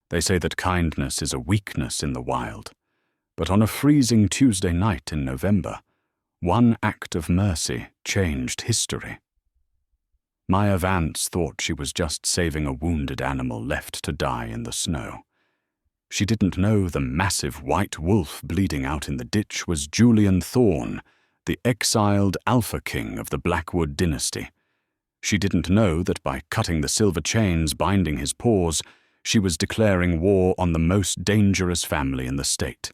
They say that kindness is a weakness in the wild, but on a freezing Tuesday night in November, one act of mercy changed history. Maya Vance thought she was just saving a wounded animal left to die in the snow. She didn't know the massive white wolf bleeding out in the ditch was Julian Thorne, the exiled Alpha King of the Blackwood dynasty. She didn't know that by cutting the silver chains binding his paws, she was declaring war on the most dangerous family in the state.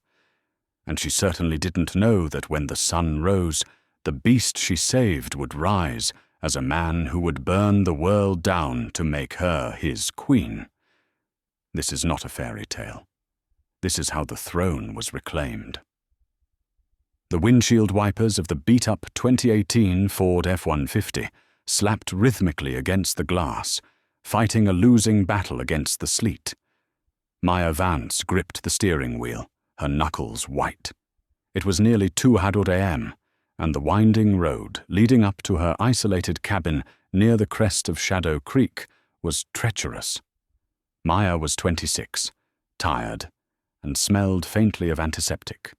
And she certainly didn't know that when the sun rose, the beast she saved would rise as a man who would burn the world down to make her his queen. This is not a fairy tale. This is how the throne was reclaimed. The windshield wipers of the beat-up 2018 Ford F-150 slapped rhythmically against the glass, fighting a losing battle against the sleet. Maya Vance gripped the steering wheel, her knuckles white. It was nearly 2:00 a.m., and the winding road leading up to her isolated cabin near the crest of Shadow Creek was treacherous. Maya was 26, tired, and smelled faintly of antiseptic.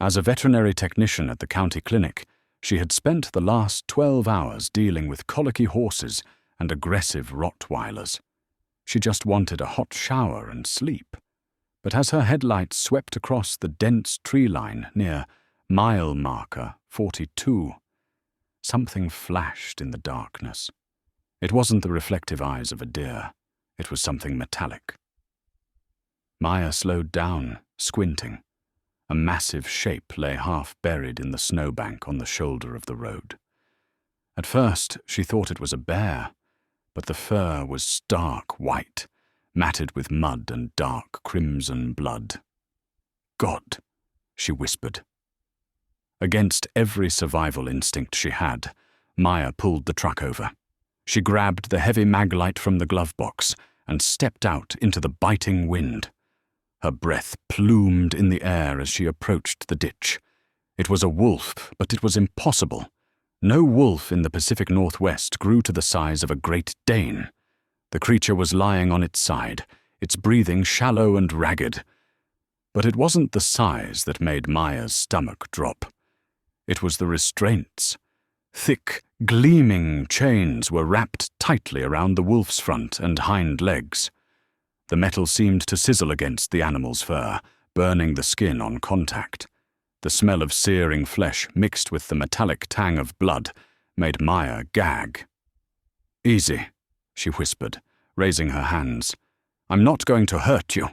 As a veterinary technician at the county clinic, she had spent the last 12 hours dealing with colicky horses and aggressive Rottweilers. She just wanted a hot shower and sleep. But as her headlights swept across the dense tree line near mile marker 42, something flashed in the darkness. It wasn't the reflective eyes of a deer. It was something metallic. Maya slowed down, squinting. A massive shape lay half buried in the snowbank on the shoulder of the road. At first, she thought it was a bear, but the fur was stark white, matted with mud and dark crimson blood. "God," she whispered. Against every survival instinct she had, Maya pulled the truck over. She grabbed the heavy maglite from the glove box and stepped out into the biting wind. Her breath plumed in the air as she approached the ditch. It was a wolf, but it was impossible. No wolf in the Pacific Northwest grew to the size of a Great Dane. The creature was lying on its side, its breathing shallow and ragged. But it wasn't the size that made Maya's stomach drop. It was the restraints. Thick, gleaming chains were wrapped tightly around the wolf's front and hind legs. The metal seemed to sizzle against the animal's fur, burning the skin on contact. The smell of searing flesh mixed with the metallic tang of blood made Maya gag. "Easy," she whispered, raising her hands. "I'm not going to hurt you."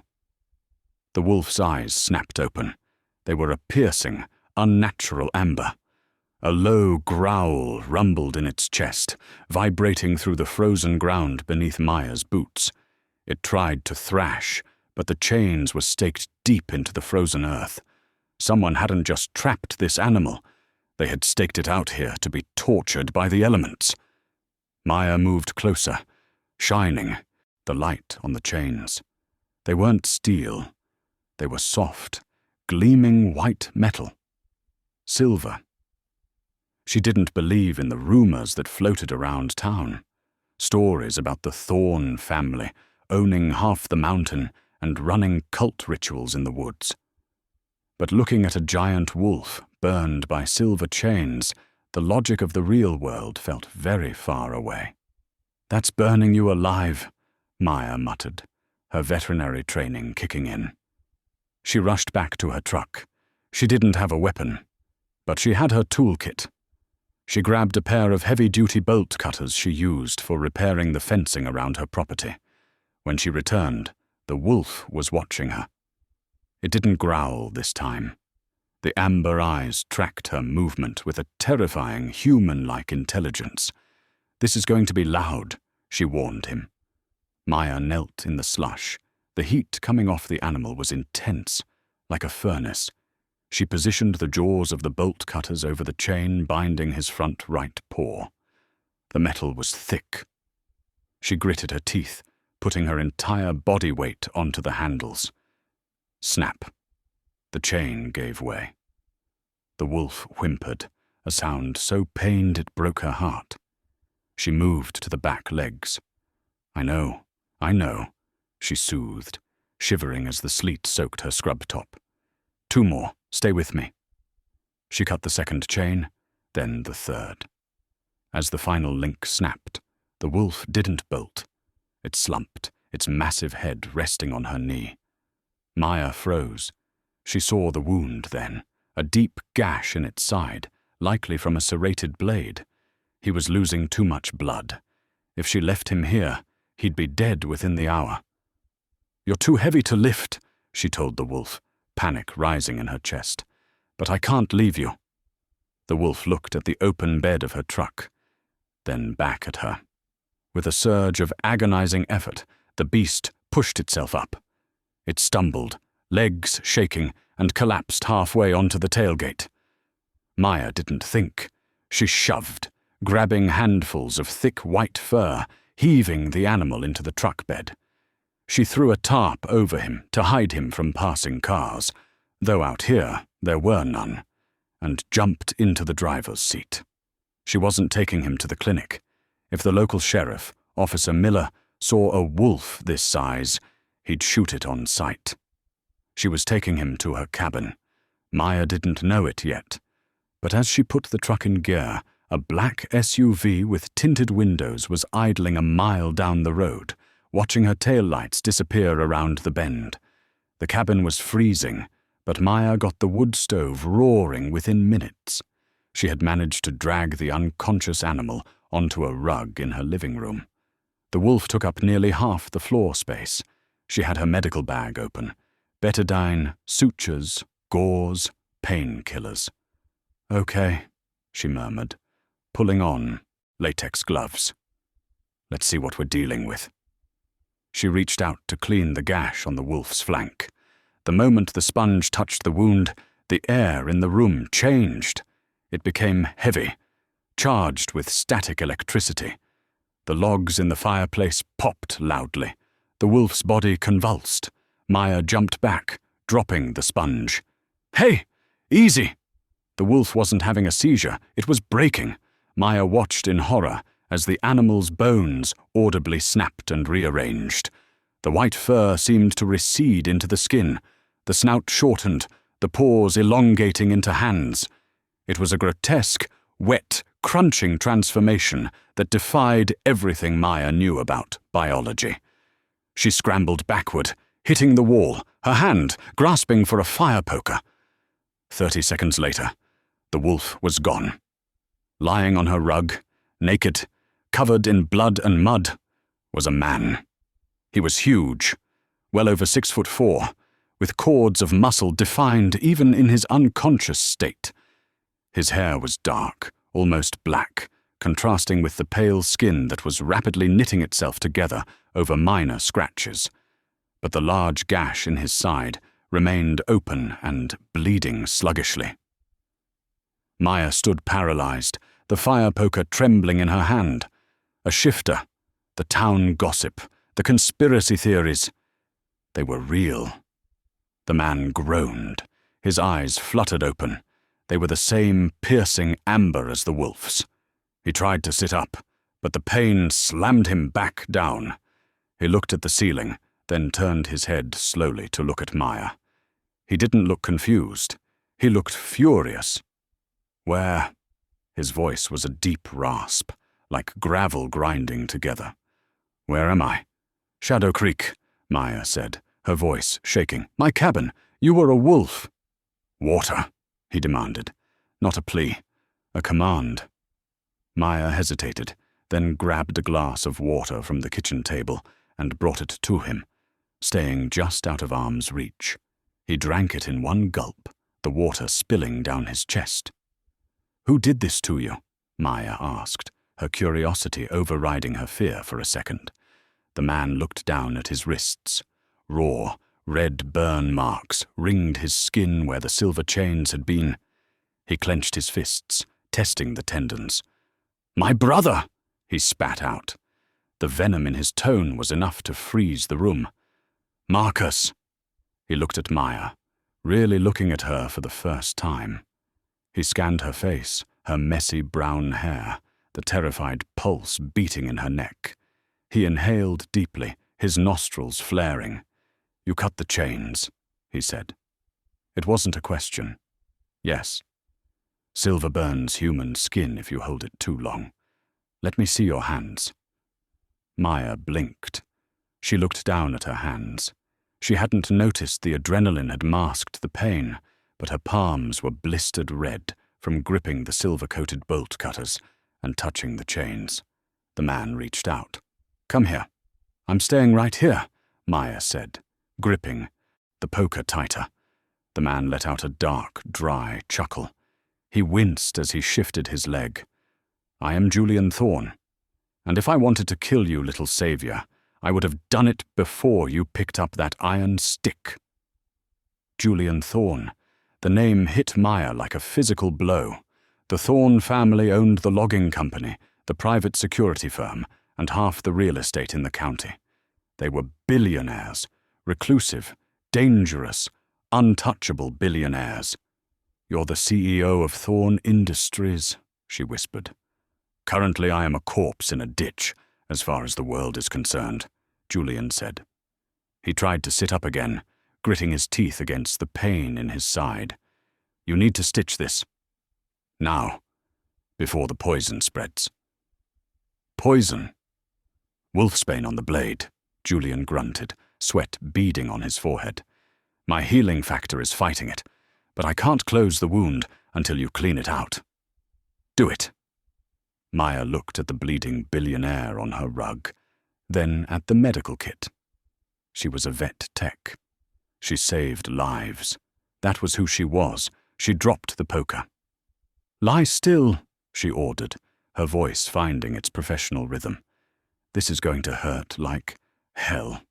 The wolf's eyes snapped open. They were a piercing, unnatural amber. A low growl rumbled in its chest, vibrating through the frozen ground beneath Maya's boots. It tried to thrash, but the chains were staked deep into the frozen earth. Someone hadn't just trapped this animal. They had staked it out here to be tortured by the elements. Maya moved closer, shining, the light on the chains. They weren't steel. They were soft, gleaming white metal. Silver. She didn't believe in the rumors that floated around town. Stories about the Thorne family, owning half the mountain and running cult rituals in the woods. But looking at a giant wolf burned by silver chains, the logic of the real world felt very far away. "That's burning you alive," Maya muttered, her veterinary training kicking in. She rushed back to her truck. She didn't have a weapon, but she had her toolkit. She grabbed a pair of heavy-duty bolt cutters she used for repairing the fencing around her property. When she returned, the wolf was watching her. It didn't growl this time. The amber eyes tracked her movement with a terrifying human-like intelligence. "This is going to be loud," she warned him. Maya knelt in the slush. The heat coming off the animal was intense, like a furnace. She positioned the jaws of the bolt cutters over the chain binding his front right paw. The metal was thick. She gritted her teeth, putting her entire body weight onto the handles. Snap. The chain gave way. The wolf whimpered, a sound so pained it broke her heart. She moved to the back legs. I know, she soothed. shivering as the sleet soaked her scrub top. 2 more, stay with me. She cut the second chain, then the third. As the final link snapped, the wolf didn't bolt. It slumped, its massive head resting on her knee. Maya froze. She saw the wound then, a deep gash in its side, likely from a serrated blade. He was losing too much blood. If she left him here, he'd be dead within the hour. "You're too heavy to lift," she told the wolf, panic rising in her chest. "But I can't leave you." The wolf looked at the open bed of her truck, then back at her. With a surge of agonizing effort, the beast pushed itself up. It stumbled, legs shaking, and collapsed halfway onto the tailgate. Maya didn't think. She shoved, grabbing handfuls of thick white fur, heaving the animal into the truck bed. She threw a tarp over him to hide him from passing cars, though out here there were none, and jumped into the driver's seat. She wasn't taking him to the clinic. If the local sheriff, Officer Miller, saw a wolf this size, he'd shoot it on sight. She was taking him to her cabin. Maya didn't know it yet, but as she put the truck in gear, a black SUV with tinted windows was idling a mile down the road, watching her taillights disappear around the bend. The cabin was freezing, but Maya got the wood stove roaring within minutes. She had managed to drag the unconscious animal onto a rug in her living room. The wolf took up nearly half the floor space. She had her medical bag open. Betadine, sutures, gauze, painkillers. "Okay," she murmured, pulling on latex gloves. "Let's see what we're dealing with." She reached out to clean the gash on the wolf's flank. The moment the sponge touched the wound, the air in the room changed. It became heavy, charged with static electricity. The logs in the fireplace popped loudly. The wolf's body convulsed. Maya jumped back, dropping the sponge. "Hey! Easy!" The wolf wasn't having a seizure, it was breaking. Maya watched in horror as the animal's bones audibly snapped and rearranged. The white fur seemed to recede into the skin. The snout shortened, the paws elongating into hands. It was a grotesque, wet, crunching transformation that defied everything Maya knew about biology. She scrambled backward, hitting the wall, her hand grasping for a fire poker. 30 seconds later, the wolf was gone. Lying on her rug, naked, covered in blood and mud, was a man. He was huge, well over 6'4", with cords of muscle defined even in his unconscious state. His hair was dark, almost black, contrasting with the pale skin that was rapidly knitting itself together over minor scratches. But the large gash in his side remained open and bleeding sluggishly. Maya stood paralyzed, the fire poker trembling in her hand. A shifter, the town gossip, the conspiracy theories. They were real. The man groaned. His eyes fluttered open. They were the same piercing amber as the wolf's. He tried to sit up, but the pain slammed him back down. He looked at the ceiling, then turned his head slowly to look at Maya. He didn't look confused. He looked furious. "Where?" His voice was a deep rasp, like gravel grinding together. "Where am I?" "Shadow Creek," Maya said, her voice shaking. "My cabin. You were a wolf." "Water," he demanded. Not a plea, a command. Maya hesitated, then grabbed a glass of water from the kitchen table and brought it to him, staying just out of arm's reach. He drank it in one gulp, the water spilling down his chest. "Who did this to you?" Maya asked, her curiosity overriding her fear for a second. The man looked down at his wrists. Raw, red burn marks ringed his skin where the silver chains had been. He clenched his fists, testing the tendons. "My brother!" he spat out. The venom in his tone was enough to freeze the room. "Marcus!" He looked at Maya, really looking at her for the first time. He scanned her face, her messy brown hair, the terrified pulse beating in her neck. He inhaled deeply, his nostrils flaring. You cut the chains, he said. It wasn't a question. Yes. Silver burns human skin if you hold it too long. Let me see your hands. Maya blinked. She looked down at her hands. She hadn't noticed the adrenaline had masked the pain, but her palms were blistered red from gripping the silver-coated bolt cutters and touching the chains. The man reached out. Come here. I'm staying right here, Maya said, gripping the poker tighter. The man let out a dark, dry chuckle. He winced as he shifted his leg. I am Julian Thorne, and if I wanted to kill you, little savior, I would have done it before you picked up that iron stick. Julian Thorne. The name hit Maya like a physical blow. The Thorne family owned the logging company, the private security firm, and half the real estate in the county. They were billionaires, reclusive, dangerous, untouchable billionaires. You're the CEO of Thorne Industries, she whispered. Currently I am a corpse in a ditch, as far as the world is concerned, Julian said. He tried to sit up again, gritting his teeth against the pain in his side. You need to stitch this. Now, before the poison spreads. Poison? Wolfsbane on the blade, Julian grunted, sweat beading on his forehead. My healing factor is fighting it, but I can't close the wound until you clean it out. Do it. Maya looked at the bleeding billionaire on her rug, then at the medical kit. She was a vet tech. She saved lives. That was who she was. She dropped the poker. Lie still, she ordered, her voice finding its professional rhythm. This is going to hurt like hell.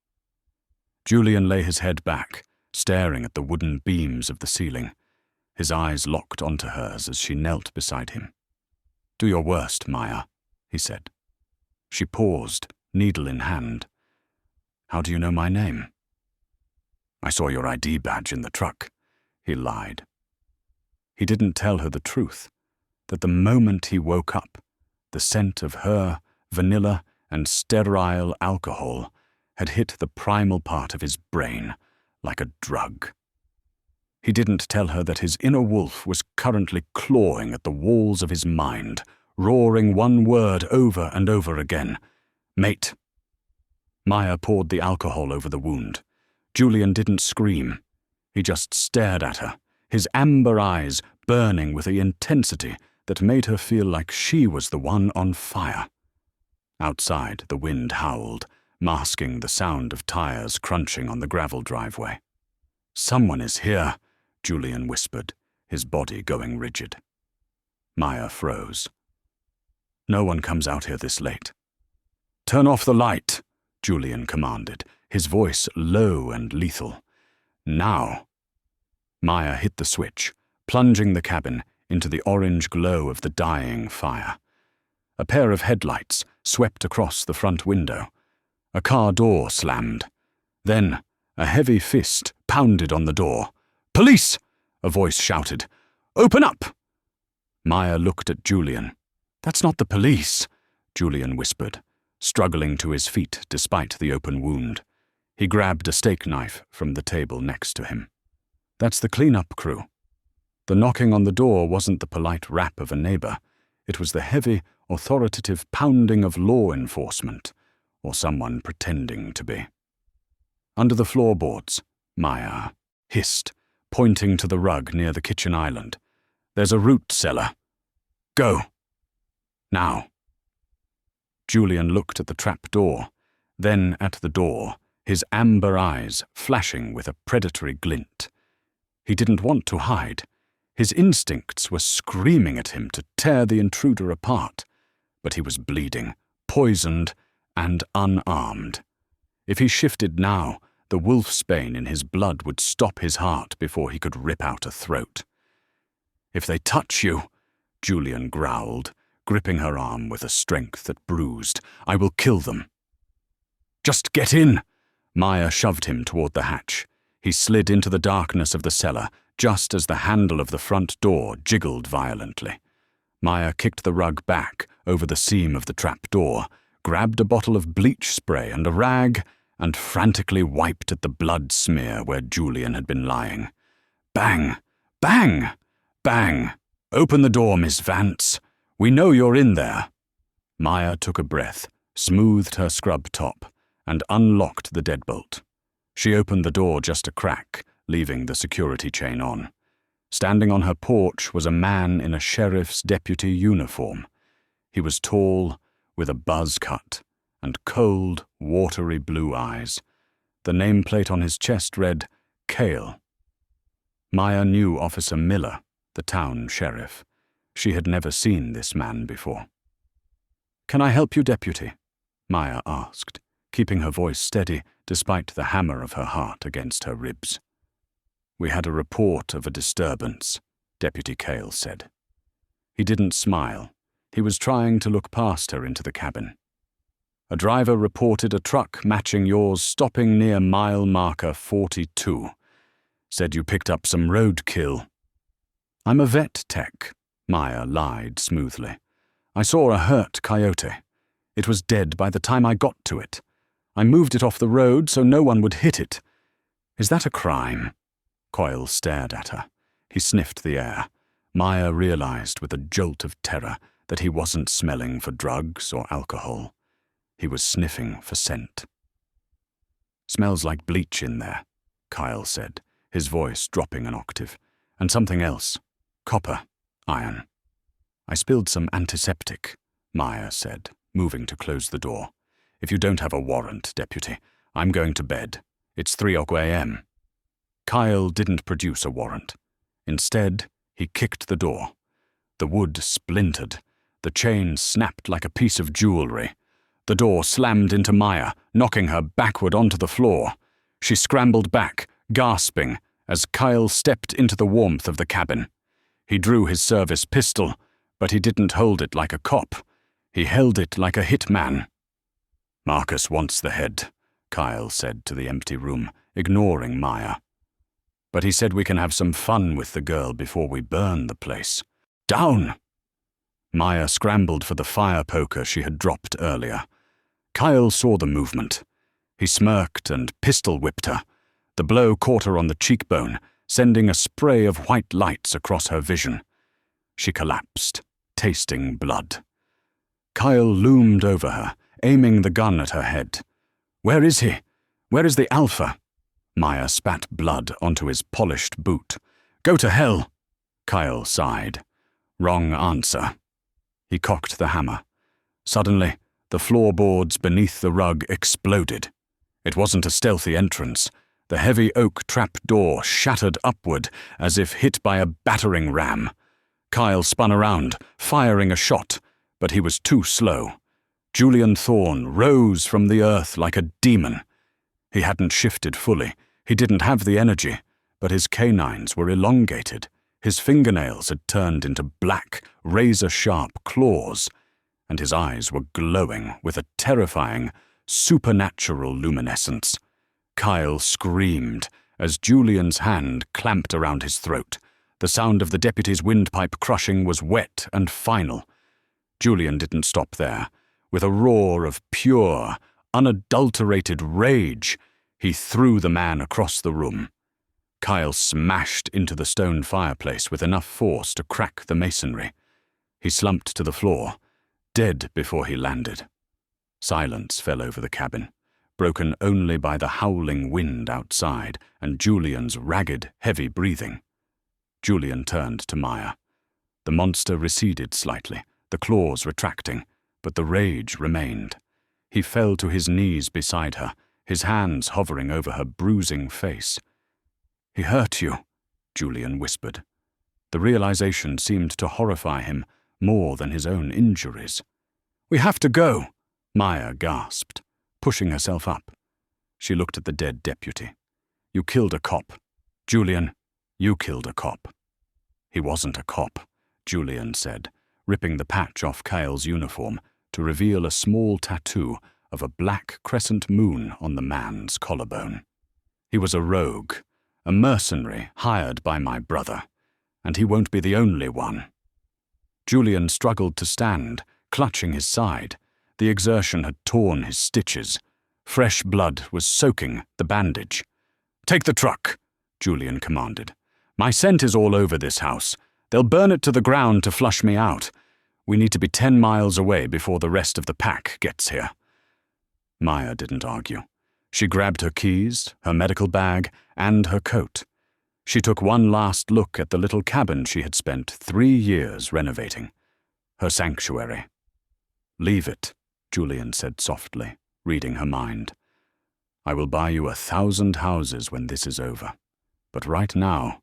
Julian lay his head back, staring at the wooden beams of the ceiling. His eyes locked onto hers as she knelt beside him. Do your worst, Maya, he said. She paused, needle in hand. How do you know my name? I saw your ID badge in the truck, he lied. He didn't tell her the truth, that the moment he woke up, the scent of her, vanilla, and sterile alcohol had hit the primal part of his brain like a drug. He didn't tell her that his inner wolf was currently clawing at the walls of his mind, roaring one word over and over again. Mate. Maya poured the alcohol over the wound. Julian didn't scream. He just stared at her, his amber eyes burning with the intensity that made her feel like she was the one on fire. Outside, the wind howled, masking the sound of tires crunching on the gravel driveway. Someone is here, Julian whispered, his body going rigid. Maya froze. No one comes out here this late. Turn off the light, Julian commanded, his voice low and lethal. Now. Maya hit the switch, plunging the cabin into the orange glow of the dying fire. A pair of headlights swept across the front window. A car door slammed. Then, a heavy fist pounded on the door. Police! A voice shouted. Open up! Maya looked at Julian. That's not the police, Julian whispered, struggling to his feet despite the open wound. He grabbed a steak knife from the table next to him. That's the cleanup crew. The knocking on the door wasn't the polite rap of a neighbor. It was the heavy, authoritative pounding of law enforcement, or someone pretending to be. Under the floorboards, Maya hissed, pointing to the rug near the kitchen island. There's a root cellar. Go. Now. Julian looked at the trap door, then at the door, his amber eyes flashing with a predatory glint. He didn't want to hide. His instincts were screaming at him to tear the intruder apart, but he was bleeding, poisoned, and unarmed. If he shifted now, the wolfsbane in his blood would stop his heart before he could rip out a throat. If they touch you, Julian growled, gripping her arm with a strength that bruised, I will kill them. Just get in! Maya shoved him toward the hatch. He slid into the darkness of the cellar, just as the handle of the front door jiggled violently. Maya kicked the rug back over the seam of the trap door, grabbed a bottle of bleach spray and a rag, and frantically wiped at the blood smear where Julian had been lying. Bang! Bang! Bang! Open the door, Miss Vance. We know you're in there. Maya took a breath, smoothed her scrub top, and unlocked the deadbolt. She opened the door just a crack, leaving the security chain on. Standing on her porch was a man in a sheriff's deputy uniform. He was tall, with a buzz cut, and cold, watery blue eyes. The nameplate on his chest read, Cale. Maya knew Officer Miller, the town sheriff. She had never seen this man before. "Can I help you, Deputy?" Maya asked, keeping her voice steady despite the hammer of her heart against her ribs. "We had a report of a disturbance," Deputy Cale said. He didn't smile. He was trying to look past her into the cabin. "A driver reported a truck matching yours stopping near mile marker 42. Said you picked up some roadkill." "I'm a vet tech," Maya lied smoothly. "I saw a hurt coyote. It was dead by the time I got to it. I moved it off the road so no one would hit it. Is that a crime?" Coyle stared at her. He sniffed the air. Maya realized with a jolt of terror that he wasn't smelling for drugs or alcohol. He was sniffing for scent. "Smells like bleach in there," Kyle said, his voice dropping an octave. "And something else. Copper. Iron." "I spilled some antiseptic," Maya said, moving to close the door. "If you don't have a warrant, Deputy, I'm going to bed. It's 3 a.m. Kyle didn't produce a warrant. Instead, he kicked the door. The wood splintered. The chain snapped like a piece of jewelry. The door slammed into Maya, knocking her backward onto the floor. She scrambled back, gasping, as Kyle stepped into the warmth of the cabin. He drew his service pistol, but he didn't hold it like a cop. He held it like a hitman. "Marcus wants the head," Kyle said to the empty room, ignoring Maya. "But he said we can have some fun with the girl before we burn the place. Down!" Maya scrambled for the fire poker she had dropped earlier. Kyle saw the movement. He smirked and pistol-whipped her. The blow caught her on the cheekbone, sending a spray of white lights across her vision. She collapsed, tasting blood. Kyle loomed over her, aiming the gun at her head. "Where is he? Where is the Alpha?" Maya spat blood onto his polished boot. "Go to hell!" Kyle sighed. "Wrong answer." He cocked the hammer. Suddenly, the floorboards beneath the rug exploded. It wasn't a stealthy entrance. The heavy oak trap-door shattered upward as if hit by a battering ram. Kyle spun around, firing a shot, but he was too slow. Julian Thorne rose from the earth like a demon. He hadn't shifted fully. He didn't have the energy, but his canines were elongated. His fingernails had turned into black, razor-sharp claws, and his eyes were glowing with a terrifying, supernatural luminescence. Kyle screamed as Julian's hand clamped around his throat. The sound of the deputy's windpipe crushing was wet and final. Julian didn't stop there. With a roar of pure, unadulterated rage, he threw the man across the room. Kyle smashed into the stone fireplace with enough force to crack the masonry. He slumped to the floor, dead before he landed. Silence fell over the cabin, broken only by the howling wind outside and Julian's ragged, heavy breathing. Julian turned to Maya. The monster receded slightly, the claws retracting, but the rage remained. He fell to his knees beside her, his hands hovering over her bruising face. "He hurt you," Julian whispered. The realization seemed to horrify him more than his own injuries. "We have to go," Maya gasped, pushing herself up. She looked at the dead deputy. "You killed a cop. Julian, you killed a cop." "He wasn't a cop," Julian said, ripping the patch off Kyle's uniform to reveal a small tattoo of a black crescent moon on the man's collarbone. "He was a rogue, a mercenary hired by my brother, and he won't be the only one." Julian struggled to stand, clutching his side. The exertion had torn his stitches. Fresh blood was soaking the bandage. "Take the truck," Julian commanded. "My scent is all over this house. They'll burn it to the ground to flush me out. We need to be 10 miles away before the rest of the pack gets here." Maya didn't argue. She grabbed her keys, her medical bag, and her coat. She took one last look at the little cabin she had spent 3 years renovating. Her sanctuary. "Leave it," Julian said softly, reading her mind. "I will buy you 1,000 houses when this is over. But right now,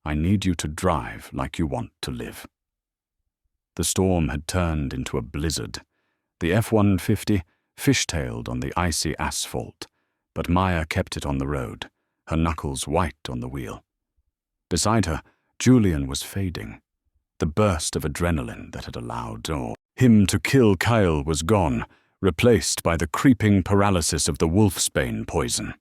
I need you to drive like you want to live." The storm had turned into a blizzard. The F-150 fishtailed on the icy asphalt, but Maya kept it on the road, her knuckles white on the wheel. Beside her, Julian was fading. The burst of adrenaline that had allowed him to kill Kyle was gone, replaced by the creeping paralysis of the wolfsbane poison.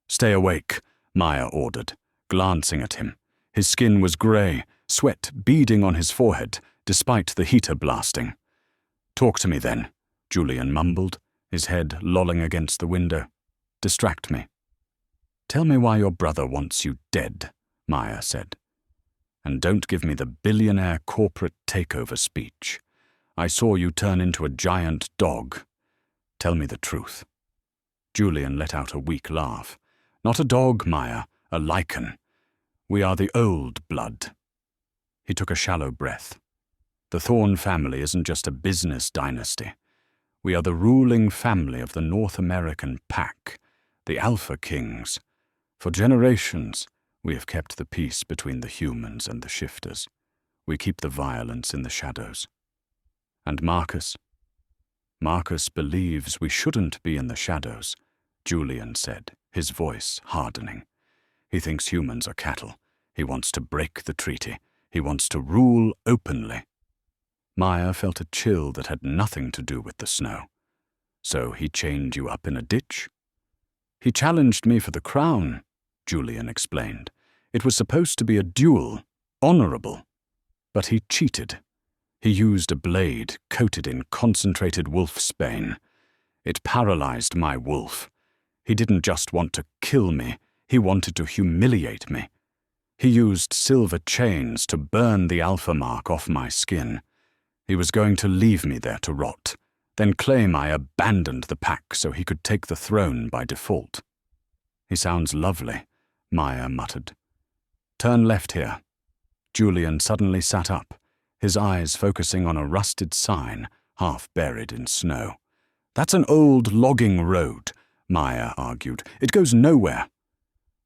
"Stay awake," Maya ordered, glancing at him. His skin was grey, sweat beading on his forehead, despite the heater blasting. "Talk to me then," Julian mumbled, his head lolling against the window. "Distract me." "Tell me why your brother wants you dead," Maya said. "And don't give me the billionaire corporate takeover speech. I saw you turn into a giant dog. Tell me the truth." Julian let out a weak laugh. "Not a dog, Maya, a lichen. We are the old blood." He took a shallow breath. "The Thorne family isn't just a business dynasty. We are the ruling family of the North American pack, the Alpha Kings. For generations, we have kept the peace between the humans and the shifters. We keep the violence in the shadows. And Marcus? Marcus believes we shouldn't be in the shadows," Julian said, his voice hardening. "He thinks humans are cattle. He wants to break the treaty. He wants to rule openly." Maya felt a chill that had nothing to do with the snow. "So he chained you up in a ditch?" "He challenged me for the crown," Julian explained. "It was supposed to be a duel, honorable. But he cheated. He used a blade coated in concentrated wolfsbane. It paralyzed my wolf. He didn't just want to kill me, he wanted to humiliate me. He used silver chains to burn the alpha mark off my skin. He was going to leave me there to rot, then claim I abandoned the pack so he could take the throne by default." "He sounds lovely," Maya muttered. "Turn left here." Julian suddenly sat up, his eyes focusing on a rusted sign half buried in snow. "That's an old logging road," Maya argued. "It goes nowhere."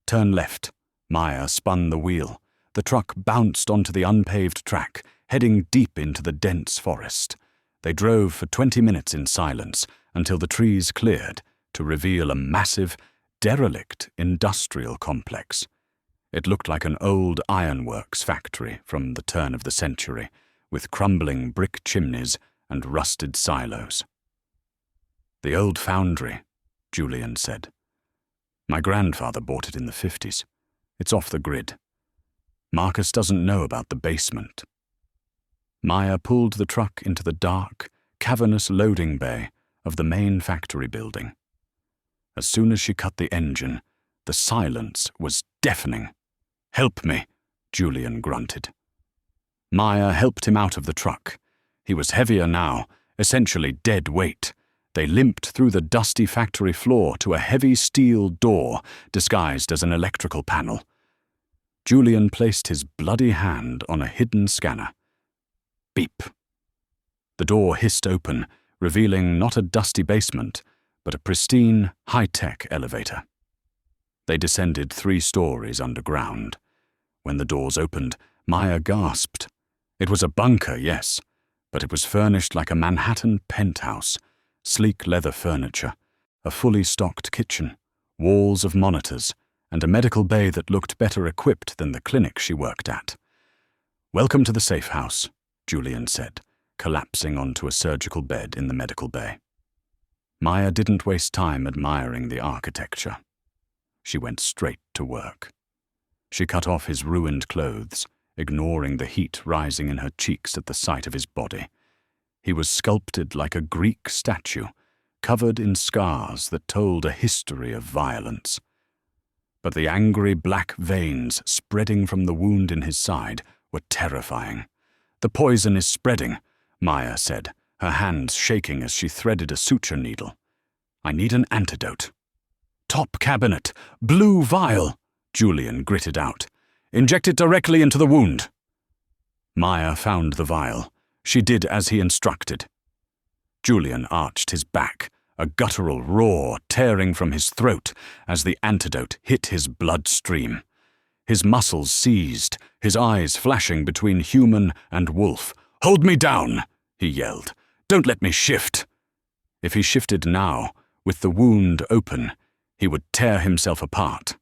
"Turn left." Maya spun the wheel. The truck bounced onto the unpaved track, heading deep into the dense forest. They drove for 20 minutes in silence until the trees cleared to reveal a massive, derelict industrial complex. It looked like an old ironworks factory from the turn of the century, with crumbling brick chimneys and rusted silos. "The old foundry," Julian said. "My grandfather bought it in the 50s. It's off the grid. Marcus doesn't know about the basement." Maya pulled the truck into the dark, cavernous loading bay of the main factory building. As soon as she cut the engine, the silence was deafening. "Help me," Julian grunted. Maya helped him out of the truck. He was heavier now, essentially dead weight. They limped through the dusty factory floor to a heavy steel door disguised as an electrical panel. Julian placed his bloody hand on a hidden scanner. Beep. The door hissed open, revealing not a dusty basement, but a pristine, high-tech elevator. They descended 3 stories underground. When the doors opened, Maya gasped. It was a bunker, yes, but it was furnished like a Manhattan penthouse. Sleek leather furniture, a fully stocked kitchen, walls of monitors, and a medical bay that looked better equipped than the clinic she worked at. "Welcome to the safe house," Julian said, collapsing onto a surgical bed in the medical bay. Maya didn't waste time admiring the architecture. She went straight to work. She cut off his ruined clothes, ignoring the heat rising in her cheeks at the sight of his body. He was sculpted like a Greek statue, covered in scars that told a history of violence. But the angry black veins spreading from the wound in his side were terrifying. "The poison is spreading," Maya said, her hands shaking as she threaded a suture needle. "I need an antidote." "Top cabinet, blue vial," Julian gritted out. "Inject it directly into the wound." Maya found the vial. She did as he instructed. Julian arched his back, a guttural roar tearing from his throat as the antidote hit his bloodstream. His muscles seized, his eyes flashing between human and wolf. "Hold me down," he yelled. "Don't let me shift." If he shifted now, with the wound open, he would tear himself apart.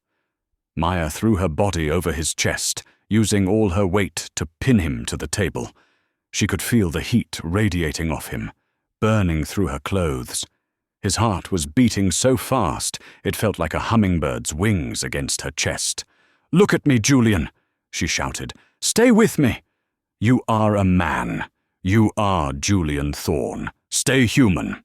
Maya threw her body over his chest, using all her weight to pin him to the table. She could feel the heat radiating off him, burning through her clothes. His heart was beating so fast it felt like a hummingbird's wings against her chest. "Look at me, Julian," she shouted. "Stay with me. You are a man. You are Julian Thorne. Stay human."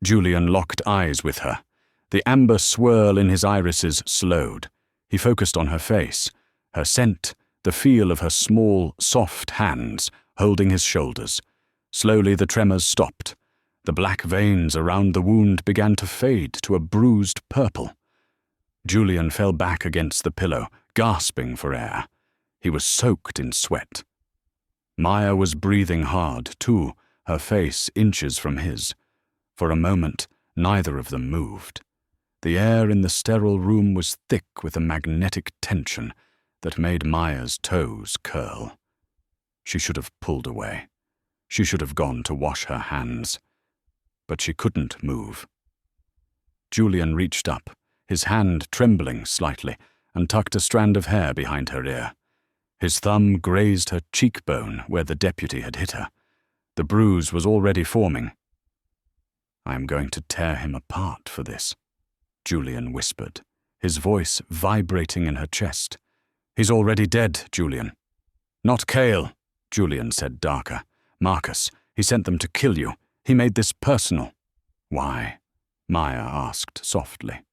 Julian locked eyes with her. The amber swirl in his irises slowed. He focused on her face, her scent, the feel of her small, soft hands holding his shoulders. Slowly the tremors stopped. The black veins around the wound began to fade to a bruised purple. Julian fell back against the pillow, gasping for air. He was soaked in sweat. Maya was breathing hard, too, her face inches from his. For a moment, neither of them moved. The air in the sterile room was thick with a magnetic tension that made Maya's toes curl. She should have pulled away. She should have gone to wash her hands. But she couldn't move. Julian reached up, his hand trembling slightly, and tucked a strand of hair behind her ear. His thumb grazed her cheekbone where the deputy had hit her. The bruise was already forming. "I am going to tear him apart for this," Julian whispered, his voice vibrating in her chest. "He's already dead, Julian." "Not Cale," Julian said darker. "Marcus, he sent them to kill you. He made this personal." "Why?" Maya asked softly.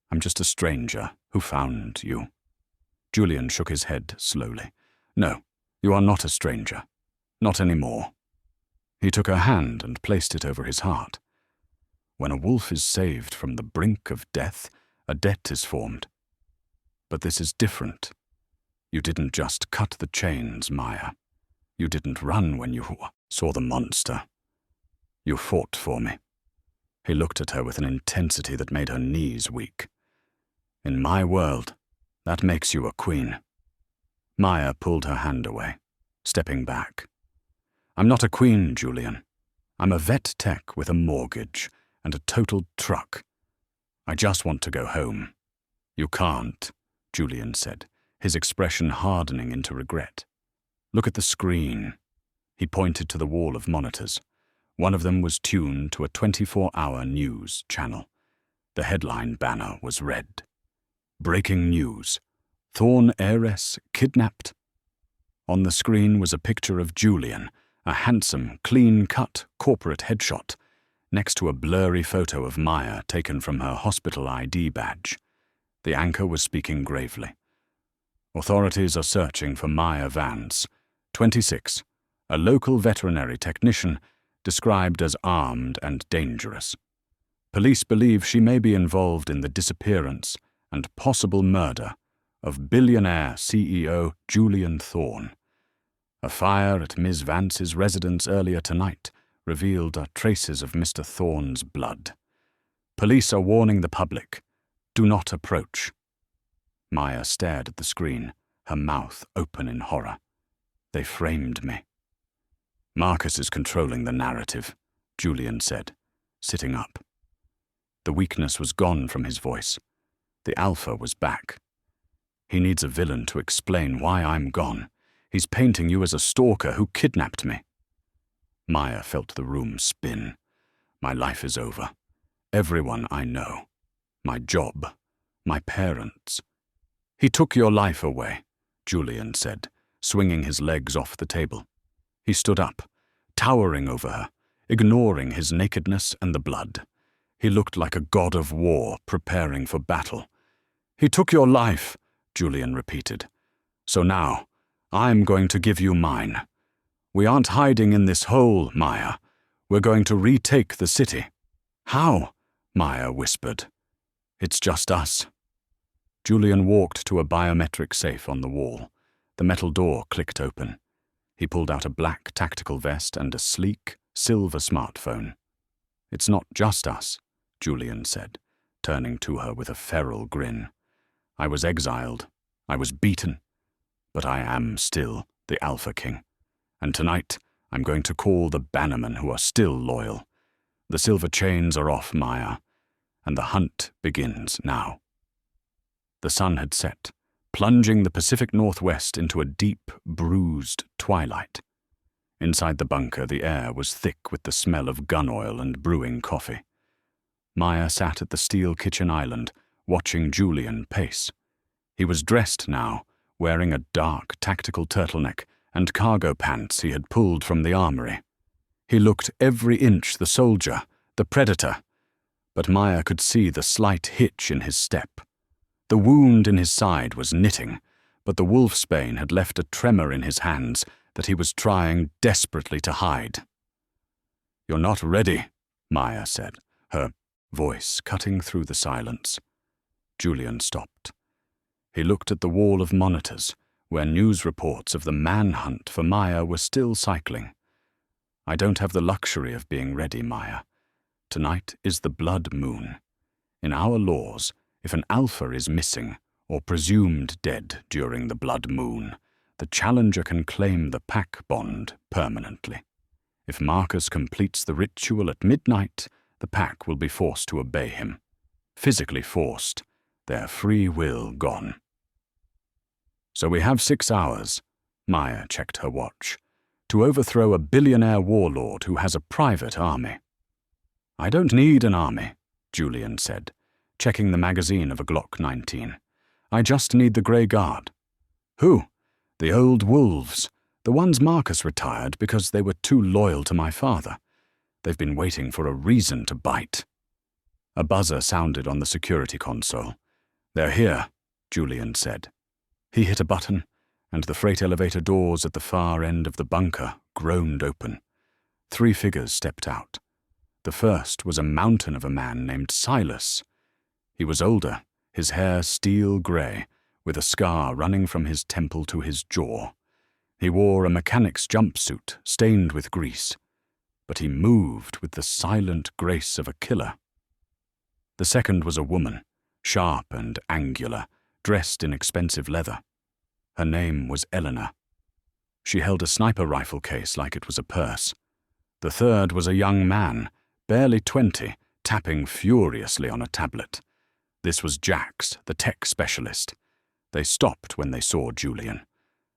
"I'm just a stranger who found you." Julian shook his head slowly. "No, you are not a stranger. Not anymore." He took her hand and placed it over his heart. When a wolf is saved from the brink of death, a debt is formed. But this is different. You didn't just cut the chains, Maya. You didn't run when you saw the monster. You fought for me. He looked at her with an intensity that made her knees weak. In my world, that makes you a queen. Maya pulled her hand away, stepping back. "I'm not a queen, Julian. I'm a vet tech with a mortgage and a totaled truck. I just want to go home." "You can't," Julian said, his expression hardening into regret. "Look at the screen." He pointed to the wall of monitors. One of them was tuned to a 24-hour news channel. The headline banner was red. "Breaking news. Thorne heiress kidnapped." On the screen was a picture of Julian, a handsome, clean-cut corporate headshot, next to a blurry photo of Maya taken from her hospital ID badge. The anchor was speaking gravely. "Authorities are searching for Maya Vance, 26, a local veterinary technician described as armed and dangerous. Police believe she may be involved in the disappearance and possible murder of billionaire CEO Julian Thorne. A fire at Ms. Vance's residence earlier tonight revealed traces of Mr. Thorne's blood. Police are warning the public. Do not approach." Maya stared at the screen, her mouth open in horror. "They framed me." "Marcus is controlling the narrative," Julian said, sitting up. The weakness was gone from his voice. The alpha was back. "He needs a villain to explain why I'm gone. He's painting you as a stalker who kidnapped me." Maya felt the room spin. "My life is over. Everyone I know. My job. My parents." "He took your life away," Julian said, swinging his legs off the table. He stood up, towering over her, ignoring his nakedness and the blood. He looked like a god of war preparing for battle. "He took your life," Julian repeated. "So now, I'm going to give you mine. We aren't hiding in this hole, Maya. We're going to retake the city." "How?" Maya whispered. "It's just us." Julian walked to a biometric safe on the wall. The metal door clicked open. He pulled out a black tactical vest and a sleek, silver smartphone. "It's not just us," Julian said, turning to her with a feral grin. "I was exiled. I was beaten. But I am still the Alpha King. And tonight, I'm going to call the bannermen who are still loyal. The silver chains are off, Maya, and the hunt begins now." The sun had set, plunging the Pacific Northwest into a deep, bruised twilight. Inside the bunker, the air was thick with the smell of gun oil and brewing coffee. Maya sat at the steel kitchen island, watching Julian pace. He was dressed now, wearing a dark tactical turtleneck and cargo pants he had pulled from the armory. He looked every inch the soldier, the predator, but Maya could see the slight hitch in his step. The wound in his side was knitting, but the wolfsbane had left a tremor in his hands that he was trying desperately to hide. "You're not ready," Maya said, her voice cutting through the silence. Julian stopped. He looked at the wall of monitors, where news reports of the manhunt for Maya were still cycling. "I don't have the luxury of being ready, Maya. Tonight is the blood moon. In our laws, if an alpha is missing or presumed dead during the blood moon, the challenger can claim the pack bond permanently. If Marcus completes the ritual at midnight, the pack will be forced to obey him. Physically forced, their free will gone." "So we have 6 hours," Maya checked her watch, "to overthrow a billionaire warlord who has a private army." "I don't need an army," Julian said, checking the magazine of a Glock 19. "I just need the Grey Guard." "Who?" "The old wolves, the ones Marcus retired because they were too loyal to my father. They've been waiting for a reason to bite." A buzzer sounded on the security console. "They're here," Julian said. He hit a button, and the freight elevator doors at the far end of the bunker groaned open. 3 figures stepped out. The first was a mountain of a man named Silas. He was older, his hair steel grey, with a scar running from his temple to his jaw. He wore a mechanic's jumpsuit stained with grease, but he moved with the silent grace of a killer. The second was a woman, sharp and angular, dressed in expensive leather. Her name was Eleanor. She held a sniper rifle case like it was a purse. The third was a young man, barely 20, tapping furiously on a tablet. This was Jax, the tech specialist. They stopped when they saw Julian.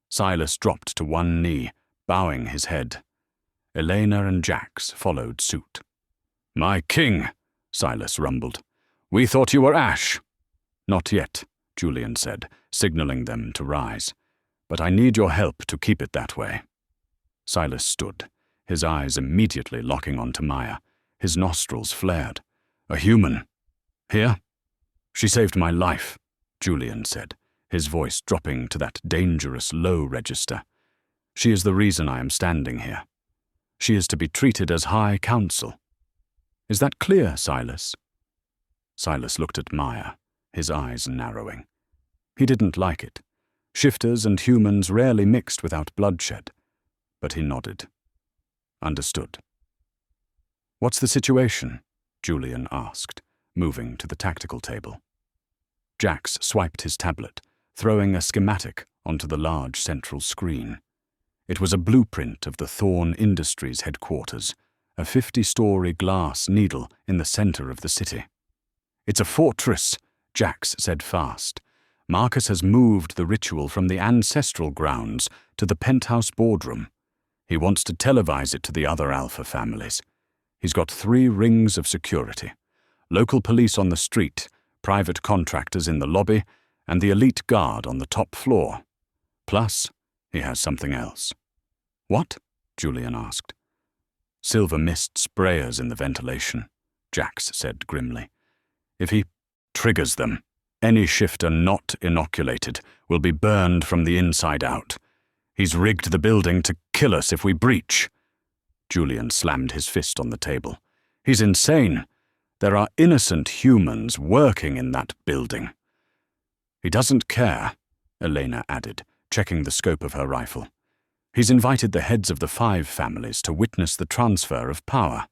Silas dropped to one knee, bowing his head. Elena and Jax followed suit. "My king," Silas rumbled. "We thought you were Ash." "Not yet," Julian said, signaling them to rise. "But I need your help to keep it that way." Silas stood, his eyes immediately locking onto Maya. His nostrils flared. "A human. Here?" "She saved my life," Julian said, his voice dropping to that dangerous low register. "She is the reason I am standing here. She is to be treated as High Council. Is that clear, Silas?" Silas looked at Maya, his eyes narrowing. He didn't like it. Shifters and humans rarely mixed without bloodshed. But he nodded. "Understood." "What's the situation?" Julian asked, moving to the tactical table. Jax swiped his tablet, throwing a schematic onto the large central screen. It was a blueprint of the Thorne Industries headquarters, a 50-story glass needle in the center of the city. "It's a fortress," Jax said fast. "Marcus has moved the ritual from the ancestral grounds to the penthouse boardroom. He wants to televise it to the other Alpha families. He's got 3 rings of security. Local police on the street, private contractors in the lobby, and the elite guard on the top floor. Plus, he has something else." "What?" Julian asked. "Silver mist sprayers in the ventilation," Jax said grimly. "If he triggers them, any shifter not inoculated will be burned from the inside out. He's rigged the building to kill us if we breach." Julian slammed his fist on the table. "He's insane. There are innocent humans working in that building." "He doesn't care," Elena added, checking the scope of her rifle. "He's invited the heads of the 5 families to witness the transfer of power.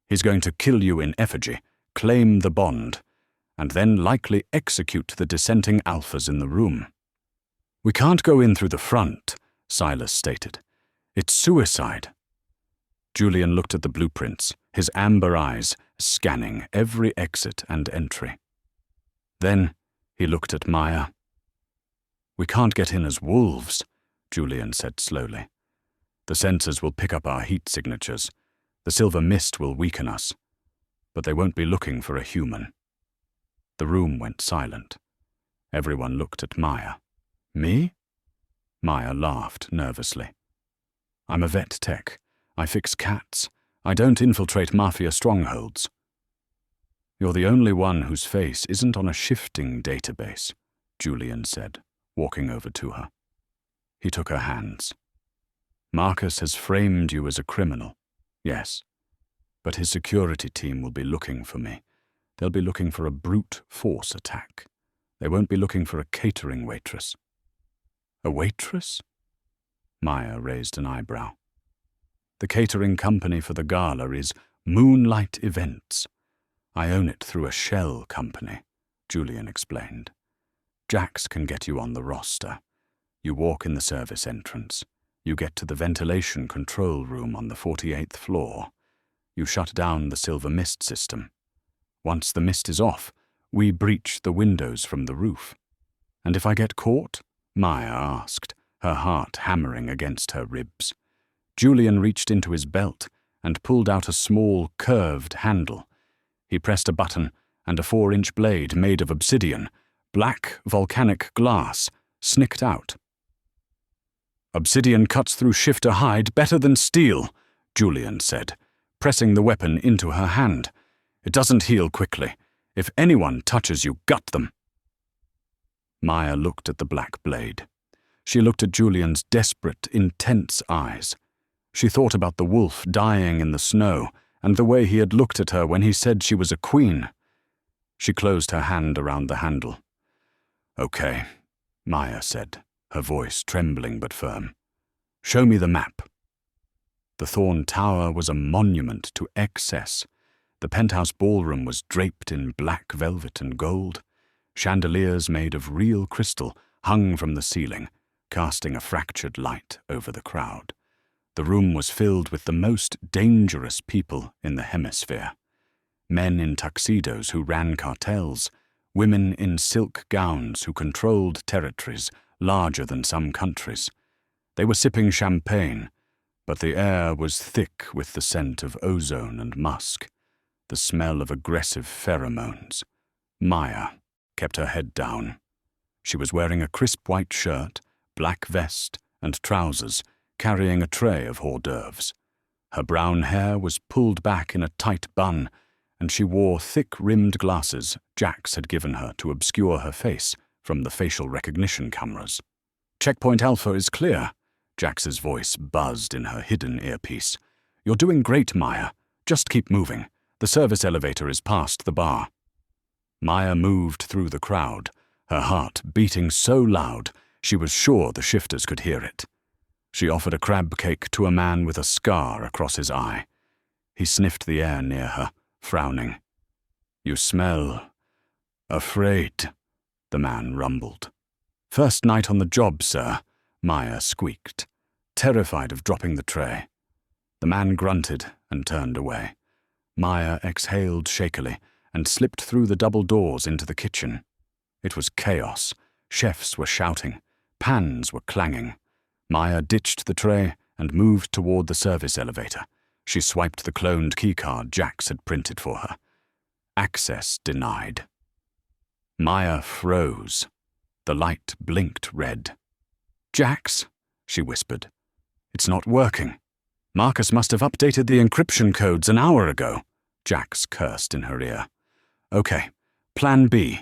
He's going to kill you in effigy, claim the bond, and then likely execute the dissenting alphas in the room." "We can't go in through the front," Silas stated. "It's suicide." Julian looked at the blueprints, his amber eyes scanning every exit and entry. Then he looked at Maya. "We can't get in as wolves," Julian said slowly. "The sensors will pick up our heat signatures. The silver mist will weaken us. But they won't be looking for a human." The room went silent. Everyone looked at Maya. "Me?" Maya laughed nervously. "I'm a vet tech. I fix cats. I don't infiltrate mafia strongholds." "You're the only one whose face isn't on a shifting database," Julian said, walking over to her. He took her hands. "Marcus has framed you as a criminal, yes, but his security team will be looking for me. They'll be looking for a brute force attack. They won't be looking for a catering waitress." "A waitress?" Maya raised an eyebrow. "The catering company for the gala is Moonlight Events. I own it through a shell company," Julian explained. "Jax can get you on the roster. You walk in the service entrance. You get to the ventilation control room on the 48th floor. You shut down the silver mist system. Once the mist is off, we breach the windows from the roof." "And if I get caught?" Maya asked, her heart hammering against her ribs. Julian reached into his belt and pulled out a small, curved handle. He pressed a button, and a 4-inch blade made of obsidian, black volcanic glass, snicked out. "Obsidian cuts through shifter hide better than steel," Julian said, pressing the weapon into her hand. "It doesn't heal quickly. If anyone touches you, gut them." Maya looked at the black blade. She looked at Julian's desperate, intense eyes. She thought about the wolf dying in the snow and the way he had looked at her when he said she was a queen. She closed her hand around the handle. "Okay," Maya said, her voice trembling but firm. "Show me the map." The Thorne Tower was a monument to excess. The penthouse ballroom was draped in black velvet and gold. Chandeliers made of real crystal hung from the ceiling, casting a fractured light over the crowd. The room was filled with the most dangerous people in the hemisphere. Men in tuxedos who ran cartels, women in silk gowns who controlled territories larger than some countries. They were sipping champagne, but the air was thick with the scent of ozone and musk, the smell of aggressive pheromones. Maya kept her head down. She was wearing a crisp white shirt, black vest, and trousers, carrying a tray of hors d'oeuvres. Her brown hair was pulled back in a tight bun, and she wore thick-rimmed glasses Jax had given her to obscure her face from the facial recognition cameras. "Checkpoint Alpha is clear," Jax's voice buzzed in her hidden earpiece. "You're doing great, Maya. Just keep moving. The service elevator is past the bar." Maya moved through the crowd, her heart beating so loud she was sure the shifters could hear it. She offered a crab cake to a man with a scar across his eye. He sniffed the air near her, frowning. "You smell afraid," the man rumbled. "First night on the job, sir," Maya squeaked, terrified of dropping the tray. The man grunted and turned away. Maya exhaled shakily and slipped through the double doors into the kitchen. It was chaos. Chefs were shouting. Pans were clanging. Maya ditched the tray and moved toward the service elevator. She swiped the cloned keycard Jax had printed for her. Access denied. Maya froze. The light blinked red. "Jax," she whispered. "It's not working. Marcus must have updated the encryption codes an hour ago." Jax cursed in her ear. Okay, Plan B.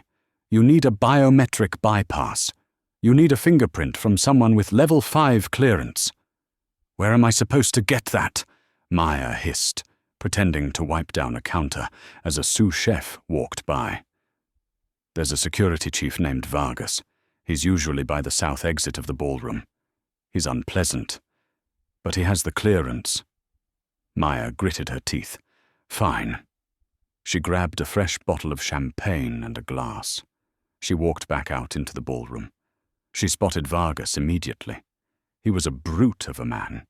You need a biometric bypass. You need a fingerprint from someone with level 5 clearance. Where am I supposed to get that? Maya hissed, pretending to wipe down a counter as a sous chef walked by. There's a security chief named Vargas. He's usually by the south exit of the ballroom. He's unpleasant, but he has the clearance. Maya gritted her teeth. Fine. She grabbed a fresh bottle of champagne and a glass. She walked back out into the ballroom. She spotted Vargas immediately. He was a brute of a man,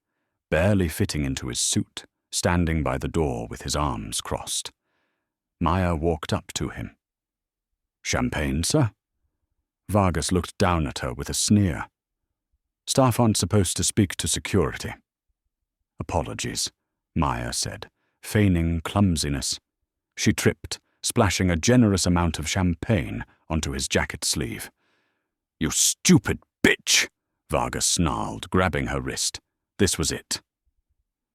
barely fitting into his suit, standing by the door with his arms crossed. Maya walked up to him. Champagne, sir? Vargas looked down at her with a sneer. Staff aren't supposed to speak to security. Apologies, Maya said, feigning clumsiness. She tripped, splashing a generous amount of champagne onto his jacket sleeve. You stupid bitch, Vargas snarled, grabbing her wrist. This was it.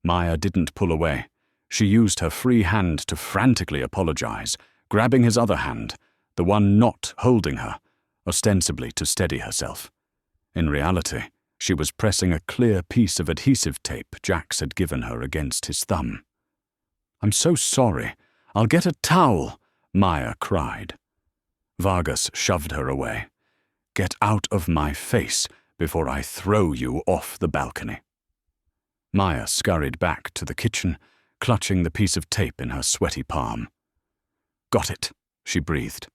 Maya didn't pull away. She used her free hand to frantically apologize, grabbing his other hand, the one not holding her, ostensibly to steady herself. In reality, she was pressing a clear piece of adhesive tape Jax had given her against his thumb. I'm so sorry. I'll get a towel, Maya cried. Vargas shoved her away. Get out of my face before I throw you off the balcony. Maya scurried back to the kitchen, clutching the piece of tape in her sweaty palm. Got it, she breathed.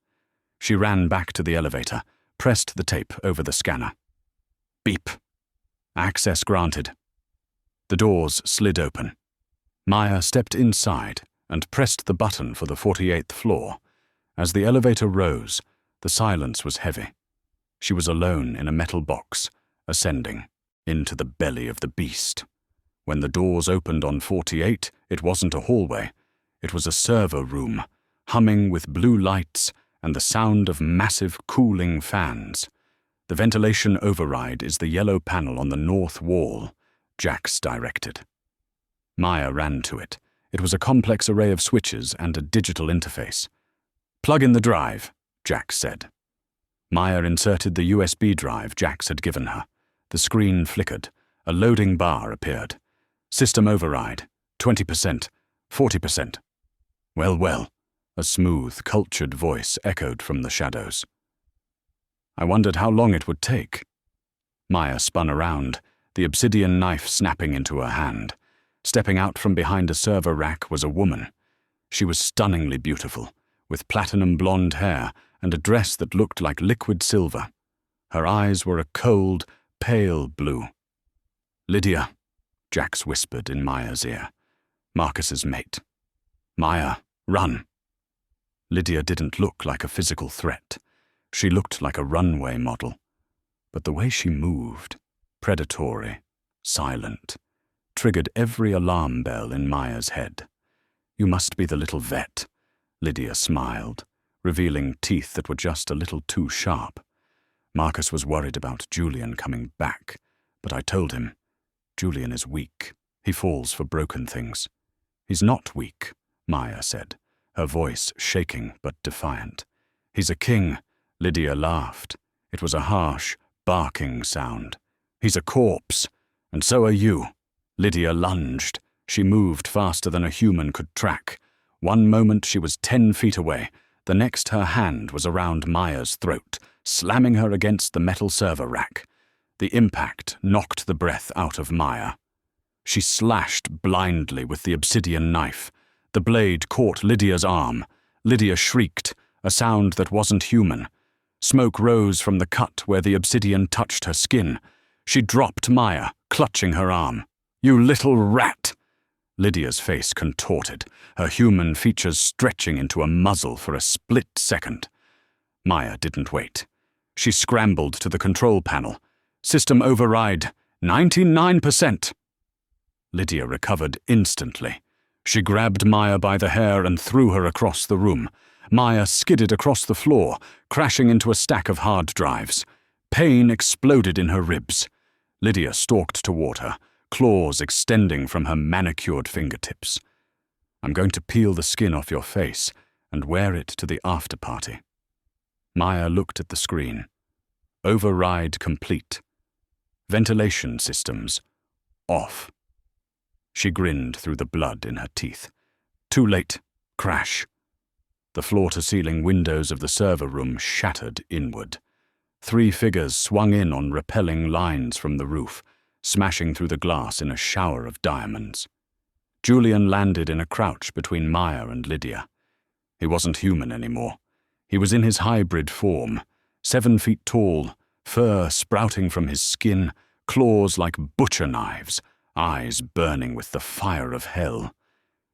She ran back to the elevator, pressed the tape over the scanner. Beep. Access granted. The doors slid open. Maya stepped inside and pressed the button for the 48th floor. As the elevator rose, the silence was heavy. She was alone in a metal box, ascending into the belly of the beast. When the doors opened on 48, it wasn't a hallway. It was a server room, humming with blue lights and the sound of massive cooling fans. The ventilation override is the yellow panel on the north wall, Jax directed. Maya ran to it. It was a complex array of switches and a digital interface. Plug in the drive, Jax said. Maya inserted the USB drive Jax had given her. The screen flickered. A loading bar appeared. System override, 20%, 40%. Well, a smooth, cultured voice echoed from the shadows. I wondered how long it would take. Maya spun around, the obsidian knife snapping into her hand. Stepping out from behind a server rack was a woman. She was stunningly beautiful, with platinum blonde hair and a dress that looked like liquid silver. Her eyes were a cold, pale blue. Lydia, Jax whispered in Maya's ear. Marcus's mate. Maya, run. Lydia didn't look like a physical threat. She looked like a runway model. But the way she moved, predatory, silent, triggered every alarm bell in Maya's head. You must be the little vet, Lydia smiled, revealing teeth that were just a little too sharp. Marcus was worried about Julian coming back, but I told him, Julian is weak. He falls for broken things. He's not weak, Maya said, her voice shaking but defiant. He's a king, Lydia laughed. It was a harsh, barking sound. He's a corpse, and so are you. Lydia lunged. She moved faster than a human could track. One moment she was 10 feet away. The next her hand was around Maya's throat, slamming her against the metal server rack. The impact knocked the breath out of Maya. She slashed blindly with the obsidian knife. The blade caught Lydia's arm. Lydia shrieked, a sound that wasn't human. Smoke rose from the cut where the obsidian touched her skin. She dropped Maya, clutching her arm. You little rat! Lydia's face contorted, her human features stretching into a muzzle for a split second. Maya didn't wait. She scrambled to the control panel. System override, 99%. Lydia recovered instantly. She grabbed Maya by the hair and threw her across the room. Maya skidded across the floor, crashing into a stack of hard drives. Pain exploded in her ribs. Lydia stalked toward her, claws extending from her manicured fingertips. I'm going to peel the skin off your face and wear it to the after party." Maya looked at the screen. Override complete. Ventilation systems off. She grinned through the blood in her teeth. Too late. Crash. The floor-to-ceiling windows of the server room shattered inward. 3 figures swung in on repelling lines from the roof, smashing through the glass in a shower of diamonds. Julian landed in a crouch between Maya and Lydia. He wasn't human anymore. He was in his hybrid form, 7 feet tall, fur sprouting from his skin, claws like butcher knives, eyes burning with the fire of hell.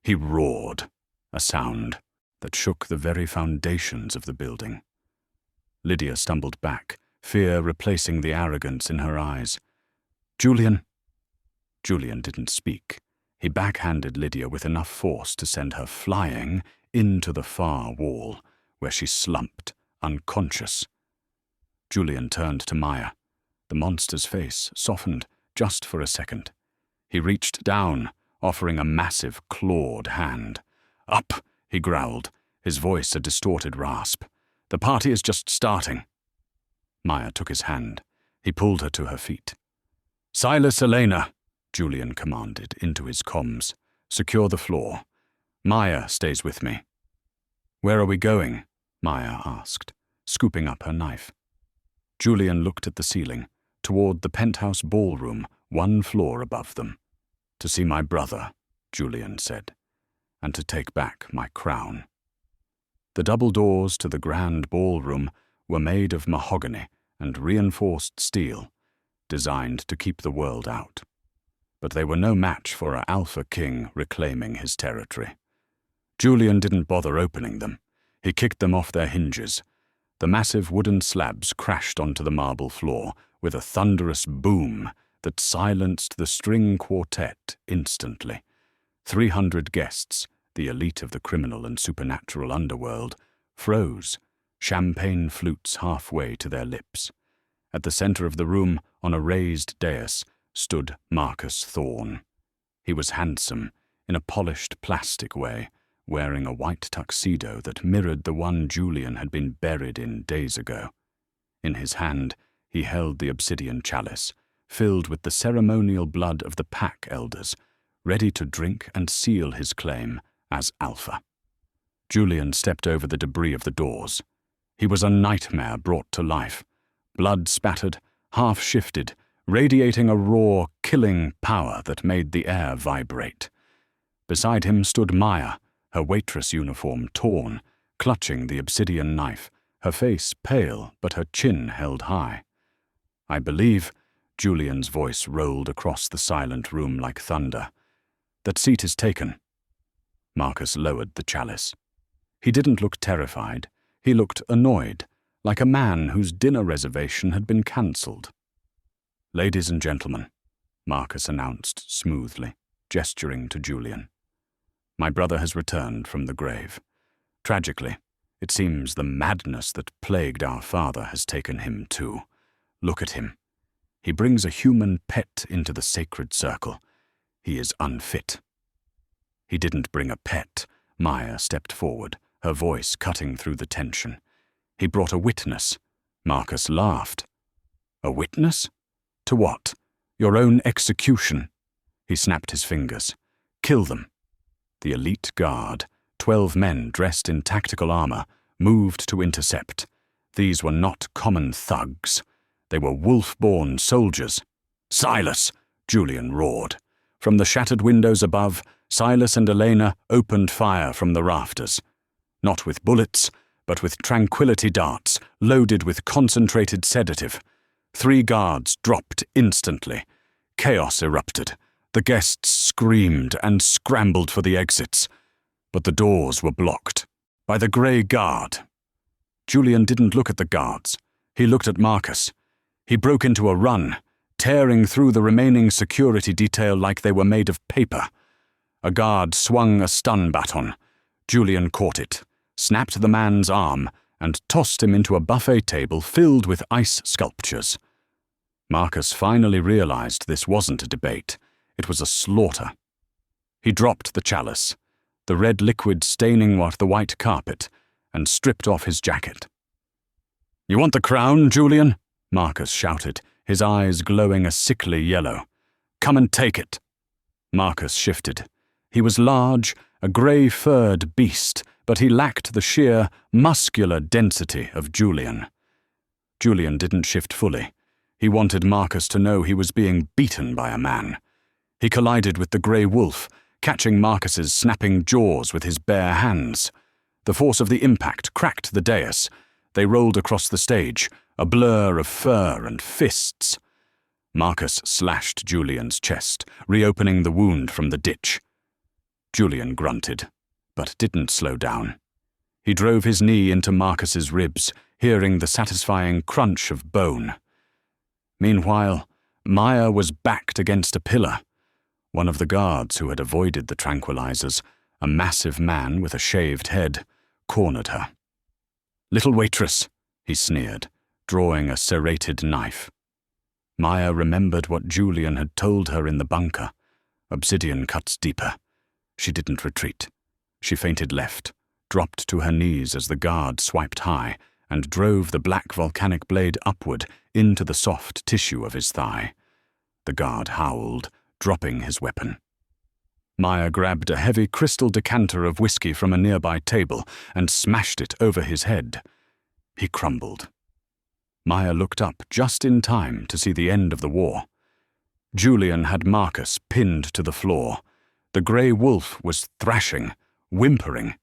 He roared, a sound that shook the very foundations of the building. Lydia stumbled back, fear replacing the arrogance in her eyes. "Julian." Julian didn't speak. He backhanded Lydia with enough force to send her flying into the far wall, where she slumped, unconscious. Julian turned to Maya. The monster's face softened just for a second. He reached down, offering a massive, clawed hand. "Up," he growled, his voice a distorted rasp. "The party is just starting." Maya took his hand. He pulled her to her feet. "Silas, Elena," Julian commanded into his comms. "Secure the floor. Maya stays with me." "Where are we going?" Maya asked, scooping up her knife. Julian looked at the ceiling, toward the penthouse ballroom 1 floor above them. "To see my brother," Julian said, "and to take back my crown." The double doors to the grand ballroom were made of mahogany and reinforced steel, designed to keep the world out. But they were no match for an alpha king reclaiming his territory. Julian didn't bother opening them. He kicked them off their hinges. The massive wooden slabs crashed onto the marble floor with a thunderous boom that silenced the string quartet instantly. 300 guests, the elite of the criminal and supernatural underworld, froze, champagne flutes halfway to their lips. At the center of the room, on a raised dais, stood Marcus Thorne. He was handsome, in a polished plastic way, wearing a white tuxedo that mirrored the one Julian had been buried in days ago. In his hand, he held the obsidian chalice, filled with the ceremonial blood of the pack elders, ready to drink and seal his claim as Alpha. Julian stepped over the debris of the doors. He was a nightmare brought to life, blood-spattered, half-shifted, radiating a raw, killing power that made the air vibrate. Beside him stood Maya, her waitress uniform torn, clutching the obsidian knife, her face pale but her chin held high. "I believe," Julian's voice rolled across the silent room like thunder, "that seat is taken." Marcus lowered the chalice. He didn't look terrified. He looked annoyed, like a man whose dinner reservation had been cancelled. "Ladies and gentlemen," Marcus announced smoothly, gesturing to Julian. "My brother has returned from the grave. Tragically, it seems the madness that plagued our father has taken him too. Look at him. He brings a human pet into the sacred circle. He is unfit." "He didn't bring a pet," Maya stepped forward, her voice cutting through the tension. "He brought a witness." Marcus laughed. "A witness? To what? Your own execution." He snapped his fingers. "Kill them." The elite guard, 12 men dressed in tactical armor, moved to intercept. These were not common thugs. They were wolf-born soldiers. "Silas!" Julian roared. From the shattered windows above, Silas and Elena opened fire from the rafters. Not with bullets, but with tranquility darts, loaded with concentrated sedative. 3 guards dropped instantly. Chaos erupted. The guests screamed and scrambled for the exits. But the doors were blocked by the grey guard. Julian didn't look at the guards. He looked at Marcus. He broke into a run, tearing through the remaining security detail like they were made of paper. A guard swung a stun baton. Julian caught it, snapped the man's arm, and tossed him into a buffet table filled with ice sculptures. Marcus finally realized this wasn't a debate. It was a slaughter. He dropped the chalice. the red liquid staining the white carpet, and stripped off his jacket. "You want the crown, Julian?" Marcus shouted, his eyes glowing a sickly yellow. "Come and take it." Marcus shifted. He was large, a grey-furred beast, but he lacked the sheer, muscular density of Julian. Julian didn't shift fully. He wanted Marcus to know he was being beaten by a man. He collided with the grey wolf, catching Marcus's snapping jaws with his bare hands. The force of the impact cracked the dais. They rolled across the stage, a blur of fur and fists. Marcus slashed Julian's chest, reopening the wound from the ditch. Julian grunted, but didn't slow down. He drove his knee into Marcus's ribs, hearing the satisfying crunch of bone. Meanwhile, Maya was backed against a pillar. One of the guards who had avoided the tranquilizers, a massive man with a shaved head, cornered her. "Little waitress," he sneered, drawing a serrated knife. Maya remembered what Julian had told her in the bunker. Obsidian cuts deeper. She didn't retreat. She feinted left, dropped to her knees as the guard swiped high, and drove the black volcanic blade upward into the soft tissue of his thigh. The guard howled, dropping his weapon. Maya grabbed a heavy crystal decanter of whiskey from a nearby table and smashed it over his head. He crumbled. Maya looked up just in time to see the end of the war. Julian had Marcus pinned to the floor. The grey wolf was thrashing, whimpering.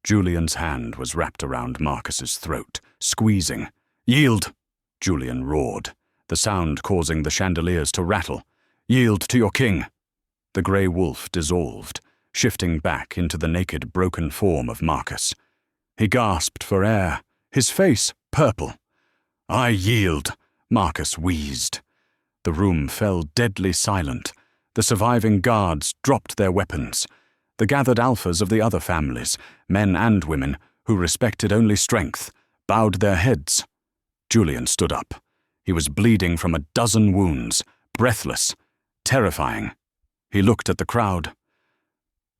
Julian's hand was wrapped around Marcus's throat, squeezing. "Yield!" Julian roared, the sound causing the chandeliers to rattle. "Yield to your king!" The grey wolf dissolved, shifting back into the naked, broken form of Marcus. He gasped for air, his face purple. "I yield," Marcus wheezed. The room fell deadly silent. The surviving guards dropped their weapons. The gathered alphas of the other families, men and women, who respected only strength, bowed their heads. Julian stood up. He was bleeding from a dozen wounds, breathless, terrifying. He looked at the crowd.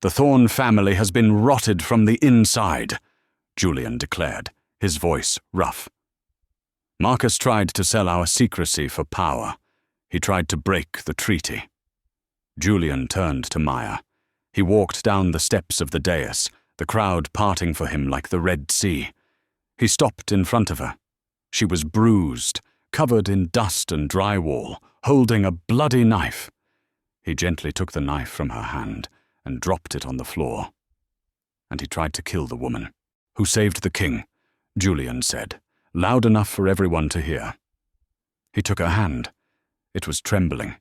"The Thorne family has been rotted from the inside," Julian declared, his voice rough. "Marcus tried to sell our secrecy for power. He tried to break the treaty." Julian turned to Maya. He walked down the steps of the dais, the crowd parting for him like the Red Sea. He stopped in front of her. She was bruised, covered in dust and drywall, holding a bloody knife. He gently took the knife from her hand and dropped it on the floor. And he tried to kill the woman. "Who saved the king," Julian said, loud enough for everyone to hear. He took her hand. It was trembling.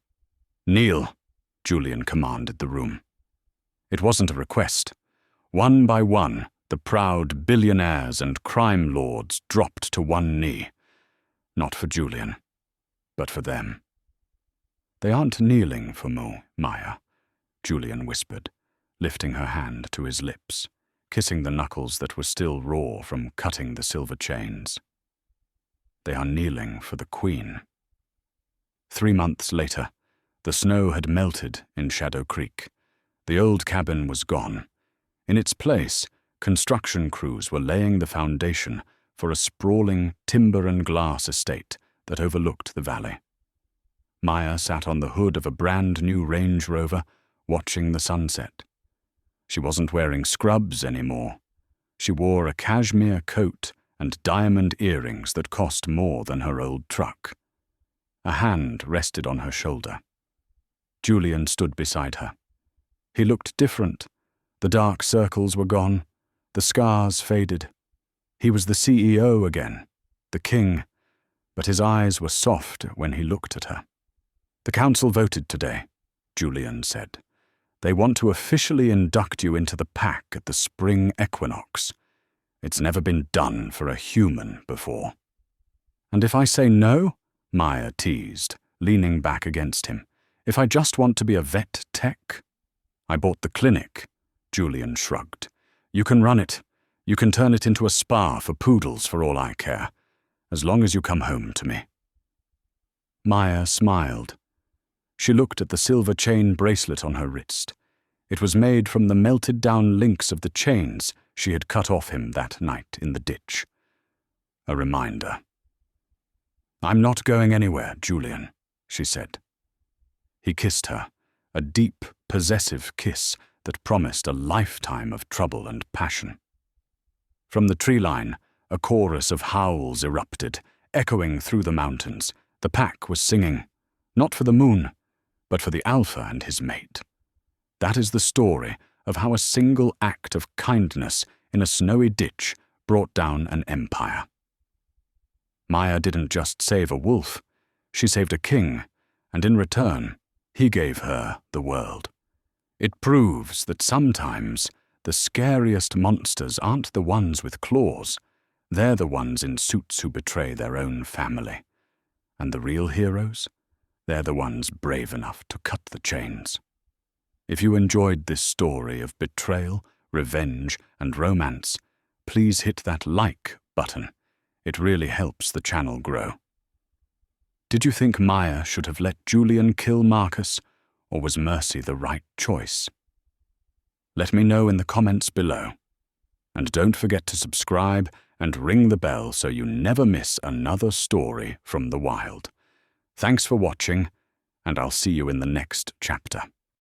"Kneel," Julian commanded the room. It wasn't a request. One by one, the proud billionaires and crime lords dropped to one knee. Not for Julian, but for them. "They aren't kneeling for Maya," Julian whispered, lifting her hand to his lips, kissing the knuckles that were still raw from cutting the silver chains. "They are kneeling for the Queen." 3 months later, the snow had melted in Shadow Creek. The old cabin was gone. In its place, construction crews were laying the foundation for a sprawling timber and glass estate that overlooked the valley. Maya sat on the hood of a brand-new Range Rover, watching the sunset. She wasn't wearing scrubs anymore. She wore a cashmere coat and diamond earrings that cost more than her old truck. A hand rested on her shoulder. Julian stood beside her. He looked different. The dark circles were gone. The scars faded. He was the CEO again, the king, but his eyes were soft when he looked at her. "The council voted today," Julian said. "They want to officially induct you into the pack at the spring equinox. It's never been done for a human before." "And if I say no?" Maya teased, leaning back against him. "If I just want to be a vet tech?" "I bought the clinic," Julian shrugged. "You can run it. You can turn it into a spa for poodles for all I care, as long as you come home to me." Maya smiled. She looked at the silver chain bracelet on her wrist. It was made from the melted-down links of the chains she had cut off him that night in the ditch. A reminder. "I'm not going anywhere, Julian," she said. He kissed her, a deep, possessive kiss that promised a lifetime of trouble and passion. From the tree line, a chorus of howls erupted, echoing through the mountains. The pack was singing, not for the moon, but for the alpha and his mate. That is the story of how a single act of kindness in a snowy ditch brought down an empire. Maya didn't just save a wolf, she saved a king, and in return, he gave her the world. It proves that sometimes the scariest monsters aren't the ones with claws, they're the ones in suits who betray their own family. And the real heroes? They're the ones brave enough to cut the chains. If you enjoyed this story of betrayal, revenge, and romance, please hit that like button. It really helps the channel grow. Did you think Maya should have let Julian kill Marcus, or was mercy the right choice? Let me know in the comments below. And don't forget to subscribe and ring the bell so you never miss another story from the wild. Thanks for watching, and I'll see you in the next chapter.